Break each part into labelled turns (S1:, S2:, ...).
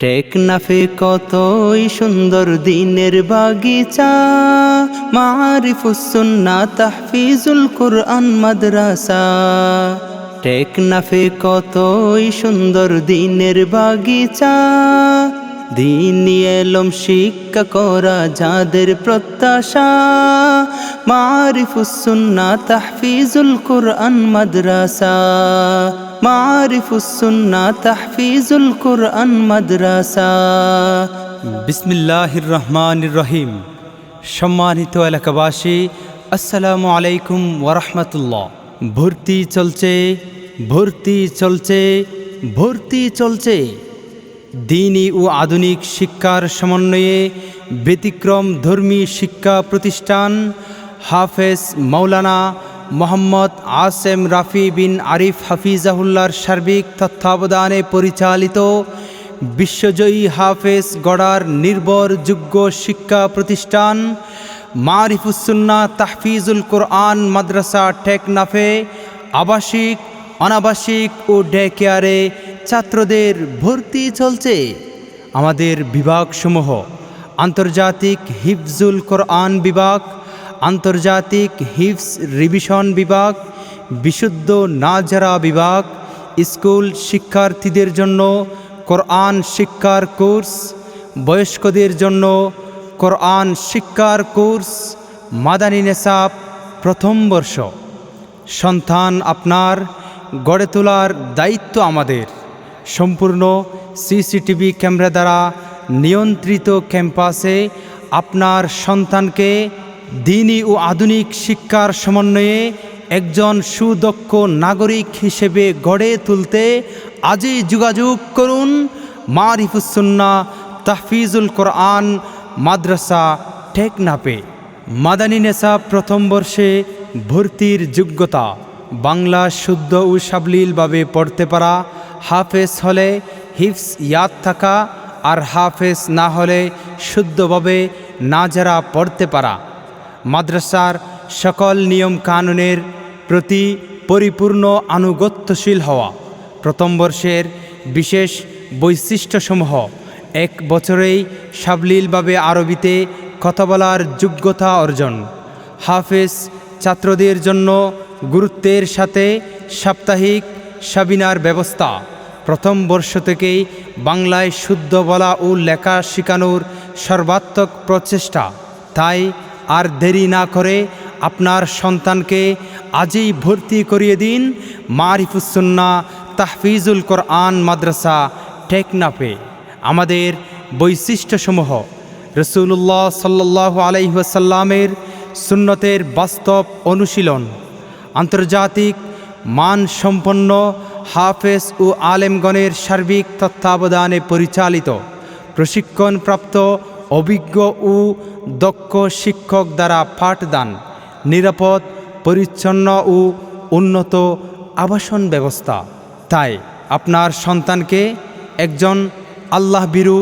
S1: টেকনাফে কতই সুন্দর দিনের বাগিচা, মারিফুস সুন্নাহ তাহফিজুল কুরআন মাদ্রাসা। টেকনাফে কতই সুন্দর দিনের বাগিচা, দ্বীনি এলম শিক্ষা করা যাদের প্রত্যাশা। মারিফুস সুন্নাহ তাহফিজুল কুরআন মাদ্রাসা, মারিফুস সুন্নাহ তাহফিজুল কুরআন মাদ্রাসা।
S2: বিসমিল্লাহির রহমানির রহিম। সম্মানিত এলাকাবাসী, আসসালামু আলাইকুম ওয়া রাহমাতুল্লাহ। ভর্তি চলছে, ভর্তি চলছে, ভর্তি চলছে। দ্বীনি ও আধুনিক শিক্ষার সমন্বয়ে ব্যতিক্রম ধর্মী শিক্ষা প্রতিষ্ঠান হাফেজ মাওলানা মোহাম্মদ আসেম রাফি বিন আরিফ হাফিজাহুল্লাহর সার্বিক তত্ত্বাবধানে পরিচালিত বিশ্বজয়ী হাফেজ গড়ার নির্ভরযোগ্য শিক্ষা প্রতিষ্ঠান মারিফুস সুন্নাহ তাহফিজুল কুরআন মাদ্রাসা টেকনাফে আবাসিক, অনাবাসিক ও ডে কেয়ারে ছাত্রদের ভর্তি চলছে। আমাদের বিভাগসমূহ: আন্তর্জাতিক হিফজুল কোরআন বিভাগ, আন্তর্জাতিক হিফজ রিভিশন বিভাগ, বিশুদ্ধ নাজারা বিভাগ, স্কুল শিক্ষার্থীদের জন্য কোরআন শিক্ষার কোর্স, বয়স্কদের জন্য কোরআন শিক্ষার কোর্স, মাদানী নেসাব প্রথম বর্ষ। সন্তান আপনার, গড়ে তোলার দায়িত্ব আমাদের। সম্পূর্ণ সিসিটিভি ক্যামেরা দ্বারা নিয়ন্ত্রিত ক্যাম্পাসে আপনার সন্তানকে দ্বীনি ও আধুনিক শিক্ষার সমন্বয়ে একজন সুদক্ষ নাগরিক হিসেবে গড়ে তুলতে আজই যোগাযোগ করুন মারিফুস সুন্নাহ তাহফিজুল কোরআন মাদ্রাসা টেকনাফে। মাদানী নেসাব প্রথম বর্ষে ভর্তির যোগ্যতা: বাংলা শুদ্ধ ও সাবলীলভাবে পড়তে পারা, হাফেজ হলে হিফজ ইয়াদ থাকা, আর হাফেজ না হলে শুদ্ধভাবে নাজারা পড়তে পারা। মাদ্রাসার সকল নিয়ম কানুনের প্রতি পরিপূর্ণ আনুগত্যশীল হওয়া। প্রথম বর্ষের বিশেষ বৈশিষ্ট্যসমূহ: 1 বছরেই সাবলীলভাবে আরবিতে কথা বলার যোগ্যতা অর্জন। হাফেজ ছাত্রদের জন্য গুরুত্বের সাথে সাপ্তাহিক সাবিনার ব্যবস্থা। প্রথম বর্ষ থেকেই বাংলায় শুদ্ধ বলা ও লেখা শেখানোর সর্বাত্মক প্রচেষ্টা। তাই আর দেরি না করে আপনার সন্তানকে আজই ভর্তি করিয়ে দিন মারিফুস সুন্নাহ তাহফিজুল কোরআন মাদ্রাসা টেকনাফে। আমাদের বৈশিষ্ট্যসমূহ: রাসূলুল্লাহ সাল্লাল্লাহু আলাইহি ওয়াসাল্লামের সুন্নতের বাস্তব অনুশীলন, আন্তর্জাতিক মানসম্পন্ন হাফেজ ও আলেমগণের সার্বিক তত্ত্বাবধানে পরিচালিত, প্রশিক্ষণপ্রাপ্ত অভিজ্ঞ ও দক্ষ শিক্ষক দ্বারা পাঠদান, নিরাপদ, পরিচ্ছন্ন ও উন্নত আবাসন ব্যবস্থা। তাই আপনার সন্তানকে একজন আল্লাহভীরু,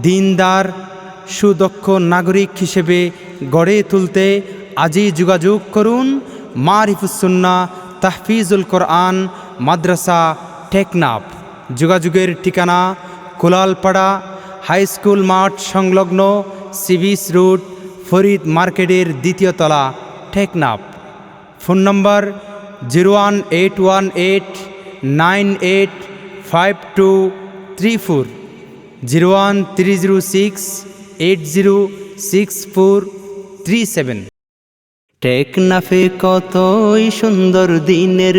S2: দ্বীনদার, সুদক্ষ নাগরিক হিসেবে গড়ে তুলতে আজই যোগাযোগ করুন মারিফুস সুন্নাহ তাহফিজুল কোরআন মাদ্রাসা টেকনাফ। যোগাযোগের ঠিকানা: কুলালপাড়া হাই স্কুল মাঠ সংলগ্ন সিবিস রোড, ফরিদ মার্কেটের 2য় তলা, টেকনাফ। ফোন নম্বর: 01818985234, 01306806437।
S1: টেকনাফে কতই সুন্দর দিনের